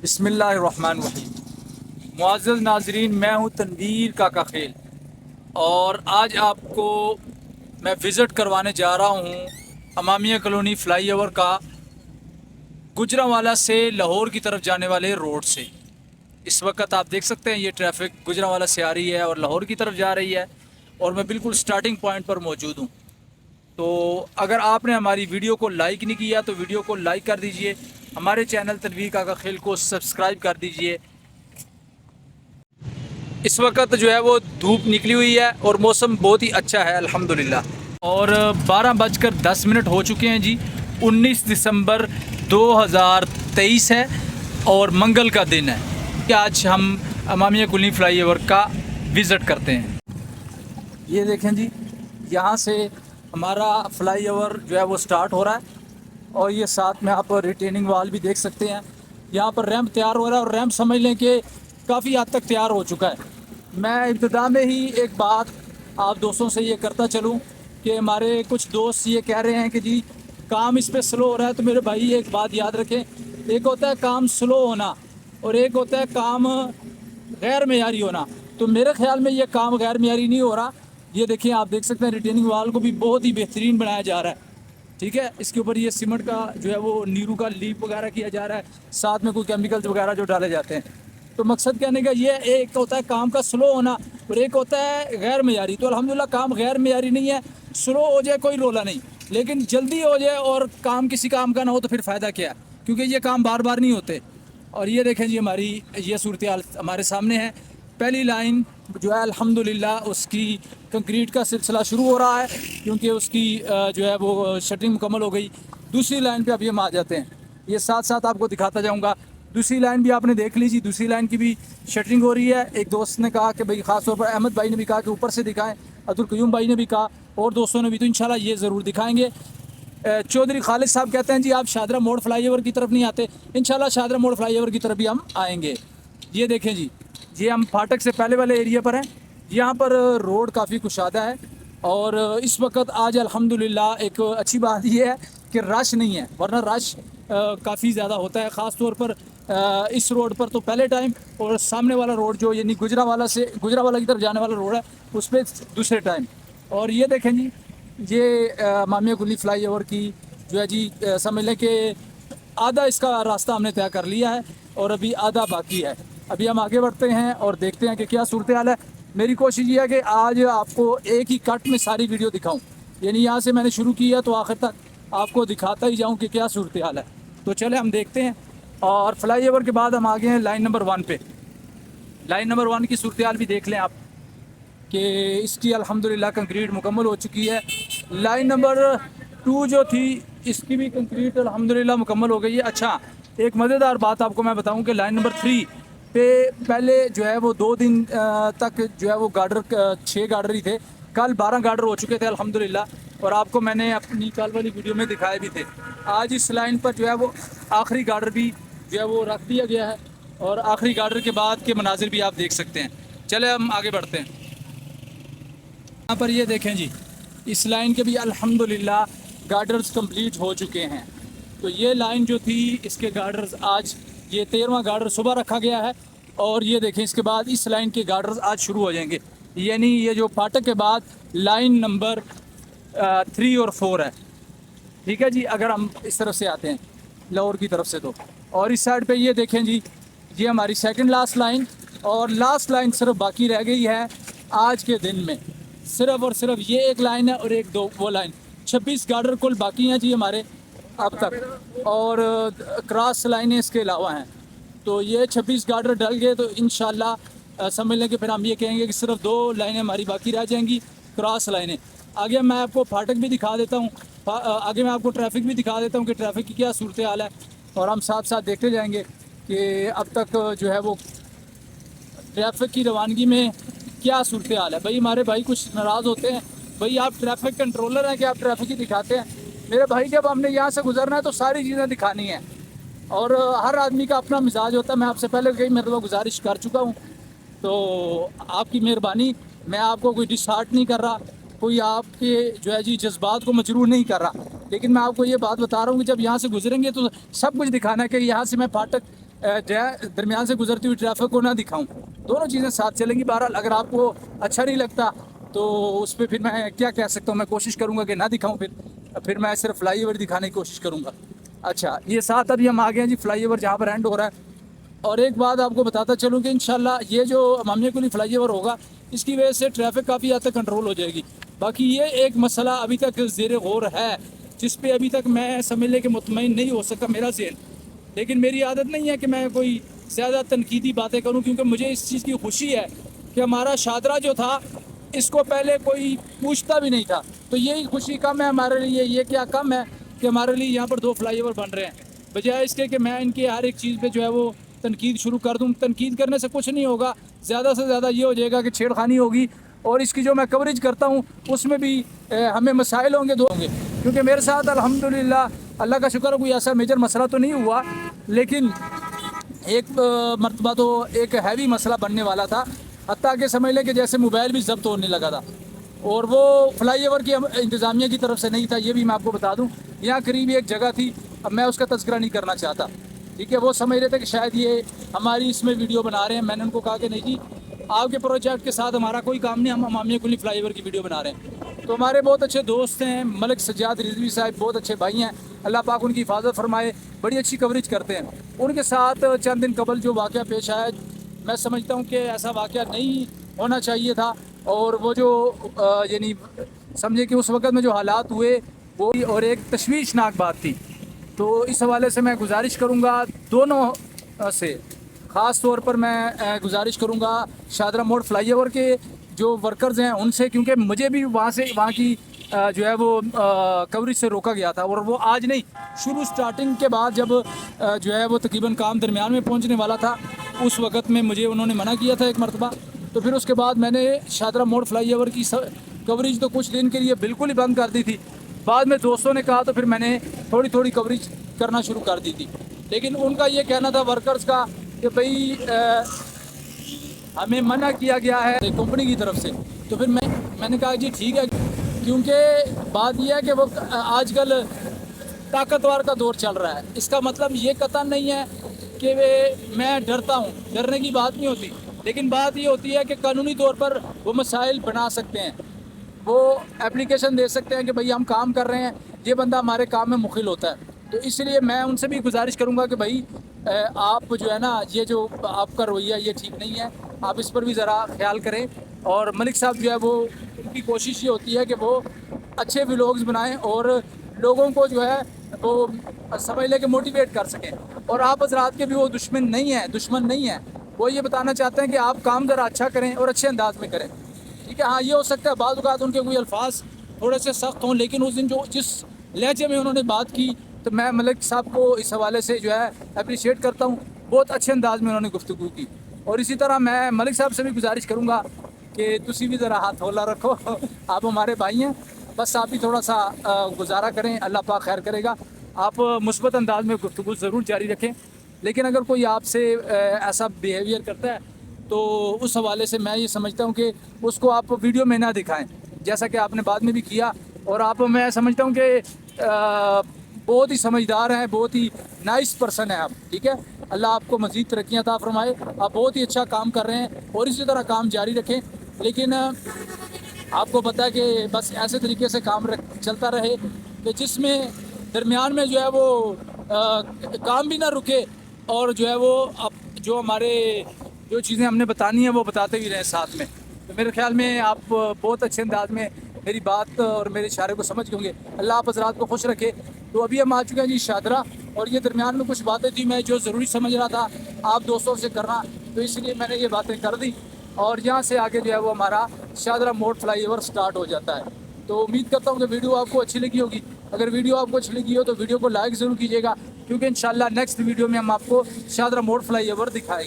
بسم اللہ الرحمن الرحیم۔ معزز ناظرین، میں ہوں تنویر کاکا خیل اور آج آپ کو میں وزٹ کروانے جا رہا ہوں امامیہ کالونی فلائی اوور کا گجرانوالہ سے لاہور کی طرف جانے والے روڈ سے۔ اس وقت آپ دیکھ سکتے ہیں یہ ٹریفک گجرانوالہ سے آ رہی ہے اور لاہور کی طرف جا رہی ہے اور میں بالکل سٹارٹنگ پوائنٹ پر موجود ہوں۔ تو اگر آپ نے ہماری ویڈیو کو لائک نہیں کیا تو ویڈیو کو لائک کر دیجئے، ہمارے چینل تنویر کاکا خیل کو سبسکرائب کر دیجئے۔ اس وقت جو ہے وہ دھوپ نکلی ہوئی ہے اور موسم بہت ہی اچھا ہے الحمدللہ، اور 12:10 ہو چکے ہیں جی۔ 19 دسمبر 2023 ہے اور منگل کا دن ہے کہ آج ہم امامیہ کالونی فلائی اوور کا وزٹ کرتے ہیں۔ یہ دیکھیں جی، یہاں سے ہمارا فلائی اوور جو ہے وہ سٹارٹ ہو رہا ہے اور یہ ساتھ میں آپ ریٹیننگ وال بھی دیکھ سکتے ہیں۔ یہاں پر ریمپ تیار ہو رہا ہے اور ریمپ سمجھ لیں کہ کافی حد تک تیار ہو چکا ہے۔ میں ابتدا میں ہی ایک بات آپ دوستوں سے یہ کرتا چلوں کہ ہمارے کچھ دوست یہ کہہ رہے ہیں کہ جی کام اس پہ سلو ہو رہا ہے، تو میرے بھائی ایک بات یاد رکھیں، ایک ہوتا ہے کام سلو ہونا اور ایک ہوتا ہے کام غیر معیاری ہونا۔ تو میرے خیال میں یہ کام غیر معیاری نہیں ہو رہا۔ یہ دیکھیں، آپ دیکھ سکتے ہیں ریٹیننگ وال کو بھی بہت ہی بہترین بنایا جا رہا ہے، ٹھیک ہے۔ اس کے اوپر یہ سیمنٹ کا جو ہے وہ نیرو کا لیپ وغیرہ کیا جا رہا ہے، ساتھ میں کوئی کیمیکلز وغیرہ جو ڈالے جاتے ہیں۔ تو مقصد کہنے کا یہ ایک ہوتا ہے کام کا سلو ہونا اور ایک ہوتا ہے غیر معیاری۔ تو الحمدللہ کام غیر معیاری نہیں ہے، سلو ہو جائے کوئی رولا نہیں، لیکن جلدی ہو جائے اور کام کسی کام کا نہ ہو تو پھر فائدہ کیا ہے، کیونکہ یہ کام بار بار نہیں ہوتے۔ اور یہ دیکھیں جی، ہماری یہ صورتحال ہمارے سامنے ہے۔ پہلی لائن جو ہے الحمدللہ اس کی کنکریٹ کا سلسلہ شروع ہو رہا ہے، کیونکہ اس کی جو ہے وہ شٹرنگ مکمل ہو گئی۔ دوسری لائن پہ ابھی ہم آ جاتے ہیں، یہ ساتھ ساتھ آپ کو دکھاتا جاؤں گا۔ دوسری لائن بھی آپ نے دیکھ لیجی، دوسری لائن کی بھی شٹرنگ ہو رہی ہے۔ ایک دوست نے کہا کہ بھئی، خاص طور پر احمد بھائی نے بھی کہا کہ اوپر سے دکھائیں، عبدالقیوم بھائی نے بھی کہا اور دوستوں نے بھی، تو انشاءاللہ یہ ضرور دکھائیں گے۔ چودھری خالد صاحب کہتے ہیں جی آپ شاہدرہ موڑ فلائی اوور کی طرف نہیں آتے، انشاءاللہ شاہدرہ موڑ فلائی اوور کی طرف بھی ہم آئیں گے۔ یہ دیکھیں جی، یہ ہم پھاٹک سے پہلے والے ایریا پر ہیں۔ یہاں پر روڈ کافی کشادہ ہے اور اس وقت آج الحمدللہ ایک اچھی بات یہ ہے کہ رش نہیں ہے، ورنہ رش کافی زیادہ ہوتا ہے، خاص طور پر اس روڈ پر تو پہلے ٹائم، اور سامنے والا روڈ جو یعنی گجرانوالہ کی طرف جانے والا روڈ ہے اس پہ دوسرے ٹائم۔ اور یہ دیکھیں جی، یہ امامیہ کالونی فلائی اوور کی جو ہے جی سمجھ لیں کہ آدھا اس کا راستہ ہم نے طے کر لیا ہے اور ابھی آدھا باقی ہے۔ ابھی ہم آگے بڑھتے ہیں اور دیکھتے ہیں کہ کیا صورتحال ہے۔ میری کوشش یہ ہے کہ آج آپ کو ایک ہی کٹ میں ساری ویڈیو دکھاؤں، یعنی یہاں سے میں نے شروع کیا تو آخر تک آپ کو دکھاتا ہی جاؤں کہ کیا صورتحال ہے۔ تو چلے ہم دیکھتے ہیں، اور فلائی اوور کے بعد ہم آگے ہیں لائن نمبر 1 پہ۔ لائن نمبر 1 کی صورتحال بھی دیکھ لیں آپ کہ اس کی الحمدللہ کنکریٹ مکمل ہو چکی ہے۔ لائن نمبر 2 جو تھی اس کی بھی کنکریٹ الحمدللہ مکمل ہو گئی ہے۔ اچھا، ایک مزیدار بات آپ کو میں بتاؤں کہ لائن نمبر 3 پہ پہلے جو ہے وہ 2 دن تک جو ہے وہ گارڈر 6 گارڈر ہی تھے، کل 12 گارڈر ہو چکے تھے الحمدللہ، اور آپ کو میں نے اپنی کل والی ویڈیو میں دکھائے بھی تھے۔ آج اس لائن پر جو ہے وہ آخری گارڈر بھی جو ہے وہ رکھ دیا گیا ہے اور آخری گارڈر کے بعد کے مناظر بھی آپ دیکھ سکتے ہیں۔ چلے ہم آگے بڑھتے ہیں۔ یہاں پر یہ دیکھیں جی، اس لائن کے بھی الحمدللہ گارڈرز کمپلیٹ ہو چکے ہیں۔ تو یہ لائن جو تھی اس کے گارڈرز آج، یہ 13واں گارڈر صبح رکھا گیا ہے، اور یہ دیکھیں اس کے بعد اس لائن کے گارڈرز آج شروع ہو جائیں گے، یعنی یہ جو پھاٹک کے بعد لائن نمبر 3 اور 4 ہے، ٹھیک ہے جی۔ اگر ہم اس طرف سے آتے ہیں لاہور کی طرف سے تو، اور اس سائڈ پہ یہ دیکھیں جی، یہ ہماری سیکنڈ لاسٹ لائن، اور لاسٹ لائن صرف باقی رہ گئی ہے آج کے دن میں، صرف اور صرف یہ ایک لائن ہے اور ایک دو وہ لائن۔ 26 گارڈر کل باقی ہیں جی ہمارے اب تک، اور کراس لائنیں اس کے علاوہ ہیں۔ تو یہ 26 گارڈر ڈل گئے تو انشاءاللہ سمجھ لیں کہ پھر ہم یہ کہیں گے کہ صرف 2 لائنیں ہماری باقی رہ جائیں گی، کراس لائنیں۔ آگے میں آپ کو پھاٹک بھی دکھا دیتا ہوں، آگے میں آپ کو ٹریفک بھی دکھا دیتا ہوں کہ ٹریفک کی کیا صورتحال ہے، اور ہم ساتھ ساتھ دیکھتے جائیں گے کہ اب تک جو ہے وہ ٹریفک کی روانگی میں کیا صورتحال ہے۔ بھائی ہمارے بھائی کچھ ناراض ہوتے ہیں، بھائی آپ ٹریفک کنٹرولر ہیں کہ آپ ٹریفک ہی دکھاتے ہیں؟ میرے بھائی جب ہم نے یہاں سے گزرنا ہے تو ساری چیزیں دکھانی ہیں، اور ہر آدمی کا اپنا مزاج ہوتا ہے۔ میں آپ سے پہلے کئی مرتبہ گزارش کر چکا ہوں، تو آپ کی مہربانی، میں آپ کو کوئی ڈس ہارٹ نہیں کر رہا، کوئی آپ کے جو ہے جی جذبات کو مجروح نہیں کر رہا، لیکن میں آپ کو یہ بات بتا رہا ہوں کہ جب یہاں سے گزریں گے تو سب کچھ دکھانا ہے کہ یہاں سے میں پھاٹک درمیان سے گزرتی ہوئی ٹریفک کو نہ دکھاؤں. دونوں چیزیں ساتھ چلیں گی. بہرحال اگر آپ کو اچھا نہیں لگتا تو اس پہ پھر میں کیا کہہ سکتا ہوں. میں کوشش کروں گا کہ نہ دکھاؤں. پھر میں صرف فلائی اوور دکھانے کی کوشش کروں گا. اچھا یہ ساتھ ابھی ہم آ گئے ہیں جی فلائی اوور جہاں پر اینڈ ہو رہا ہے. اور ایک بات آپ کو بتاتا چلوں کہ انشاءاللہ یہ جو امامیہ کلی فلائی اوور ہوگا اس کی وجہ سے ٹریفک کافی حد تک کنٹرول ہو جائے گی. باقی یہ ایک مسئلہ ابھی تک زیر غور ہے جس پہ ابھی تک میں سمجھ لے کہ مطمئن نہیں ہو سکتا میرا ذہن. لیکن میری عادت نہیں ہے کہ میں کوئی زیادہ تنقیدی باتیں کروں کیونکہ مجھے اس چیز کی خوشی ہے کہ ہمارا شاہدرہ جو تھا اس کو پہلے کوئی پوچھتا بھی نہیں تھا. تو یہی خوشی کم ہے ہمارے لیے. یہ کیا کم ہے کہ ہمارے لیے یہاں پر 2 فلائی اوور بن رہے ہیں بجائے اس کے کہ میں ان کی ہر ایک چیز پہ جو ہے وہ تنقید شروع کر دوں. تنقید کرنے سے کچھ نہیں ہوگا. زیادہ سے زیادہ یہ ہو جائے گا کہ چھیڑ خانی ہوگی اور اس کی جو میں کوریج کرتا ہوں اس میں بھی ہمیں مسائل ہوں گے کیونکہ میرے ساتھ الحمدللہ اللہ کا شکر کوئی ایسا میجر مسئلہ تو نہیں ہوا. لیکن ایک مرتبہ تو ایک ہیوی مسئلہ بننے والا تھا. حتیٰ کہ سمجھ لیں کہ جیسے موبائل بھی ضبط ہونے لگا تھا اور وہ فلائی اوور کی انتظامیہ کی طرف سے نہیں تھا. یہ بھی میں آپ کو بتا دوں. یہاں قریب ایک جگہ تھی. اب میں اس کا تذکرہ نہیں کرنا چاہتا. ٹھیک ہے. وہ سمجھ رہے تھے کہ شاید یہ ہماری اس میں ویڈیو بنا رہے ہیں. میں نے ان کو کہا کہ نہیں جی آپ کے پروجیکٹ کے ساتھ ہمارا کوئی کام نہیں. ہم امامیہ کلی فلائی اوور کی ویڈیو بنا رہے ہیں. تو ہمارے بہت اچھے دوست ہیں ملک سجاد رضوی صاحب. بہت اچھے بھائی ہیں. اللہ پاک ان کی حفاظت فرمائے. بڑی اچھی کوریج کرتے ہیں. ان کے ساتھ چند دن قبل جو واقعہ پیش آیا میں سمجھتا ہوں کہ ایسا واقعہ نہیں ہونا چاہیے تھا. اور وہ جو یعنی سمجھے کہ اس وقت میں جو حالات ہوئے وہ اور ایک تشویشناک بات تھی. تو اس حوالے سے میں گزارش کروں گا دونوں سے. خاص طور پر میں گزارش کروں گا شاہدرہ موڑ فلائی اوور کے جو ورکرز ہیں ان سے کیونکہ مجھے بھی وہاں کی جو ہے وہ کوریج سے روکا گیا تھا. اور وہ آج نہیں شروع سٹارٹنگ کے بعد جب جو ہے وہ تقریباً کام درمیان میں پہنچنے والا تھا اس وقت میں مجھے انہوں نے منع کیا تھا ایک مرتبہ. تو پھر اس کے بعد میں نے شاہدرہ موڑ فلائی اوور کی کوریج تو کچھ دن کے لیے بالکل ہی بند کر دی تھی. بعد میں دوستوں نے کہا تو پھر میں نے تھوڑی کوریج کرنا شروع کر دی تھی. لیکن ان کا یہ کہنا تھا ورکرز کا کہ بھئی ہمیں منع کیا گیا ہے کمپنی کی طرف سے. تو پھر میں نے کہا جی ٹھیک ہے کیونکہ بات یہ ہے کہ وہ آج کل طاقتور کا دور چل رہا ہے. اس کا مطلب یہ قطعا نہیں ہے کہ میں ڈرتا ہوں. ڈرنے کی بات نہیں ہوتی. لیکن بات یہ ہوتی ہے کہ قانونی طور پر وہ مسائل بنا سکتے ہیں. وہ اپلیکیشن دے سکتے ہیں کہ بھئی ہم کام کر رہے ہیں یہ بندہ ہمارے کام میں مخل ہوتا ہے. تو اس لیے میں ان سے بھی گزارش کروں گا کہ بھئی آپ جو ہے نا یہ جو آپ کا رویہ یہ ٹھیک نہیں ہے. آپ اس پر بھی ذرا خیال کریں. اور ملک صاحب جو ہے وہ ان کی کوشش یہ ہوتی ہے کہ وہ اچھے ولاگز بنائیں اور لوگوں کو جو ہے وہ سمجھ لے کے موٹیویٹ کر سکیں. اور آپ حضرات کے بھی وہ دشمن نہیں ہیں. وہ یہ بتانا چاہتے ہیں کہ آپ کام ذرا اچھا کریں اور اچھے انداز میں کریں. ٹھیک ہے. ہاں یہ ہو سکتا ہے بعض اوقات ان کے کوئی الفاظ تھوڑے سے سخت ہوں لیکن اس دن جو جس لہجے میں انہوں نے بات کی تو میں ملک صاحب کو اس حوالے سے جو ہے اپریشیٹ کرتا ہوں. بہت اچھے انداز میں انہوں نے گفتگو کی. اور اسی طرح میں ملک صاحب سے بھی گزارش کروں گا کہ تسی بھی ذرا ہاتھ ہولا رکھو. آپ ہمارے بھائی ہیں. بس آپ بھی تھوڑا سا گزارا کریں. اللہ پاک خیر کرے گا. آپ مثبت انداز میں گفتگو ضرور جاری رکھیں. لیکن اگر کوئی آپ سے ایسا بیہیویئر کرتا ہے تو اس حوالے سے میں یہ سمجھتا ہوں کہ اس کو آپ ویڈیو میں نہ دکھائیں جیسا کہ آپ نے بعد میں بھی کیا. اور آپ میں سمجھتا ہوں کہ بہت ہی سمجھدار ہیں. بہت ہی نائس پرسن ہیں آپ. ٹھیک ہے. اللہ آپ کو مزید ترقیاں عطا فرمائے. آپ بہت ہی اچھا کام کر رہے ہیں اور اسی طرح کام جاری رکھیں. لیکن آپ کو پتہ ہے کہ بس ایسے طریقے سے کام چلتا رہے کہ جس میں درمیان میں جو ہے وہ کام بھی نہ رکے اور جو ہے وہ اب جو ہمارے جو چیزیں ہم نے بتانی ہیں وہ بتاتے بھی رہیں ساتھ میں. تو میرے خیال میں آپ بہت اچھے انداز میں میری بات اور میرے اشارے کو سمجھ گئے ہوں گے. اللہ آپ حضرات کو خوش رکھے. تو ابھی ہم آ چکے ہیں جی شاہدرہ اور یہ درمیان میں کچھ باتیں تھیں میں جو ضروری سمجھ رہا تھا آپ دوستوں سے کرنا تو اس لیے میں نے یہ باتیں کر دی. اور یہاں سے آگے جو ہے وہ ہمارا شاہدرہ موڑ فلائی اوور سٹارٹ ہو جاتا ہے. تو امید کرتا ہوں کہ ویڈیو آپ کو اچھی لگی ہوگی. اگر ویڈیو آپ کو اچھی لگی ہو تو ویڈیو کو لائک ضرور کیجیے گا کیونکہ انشاءاللہ نیکسٹ ویڈیو میں ہم آپ کو شاہدرہ موڑ فلائی اوور دکھائیں گے.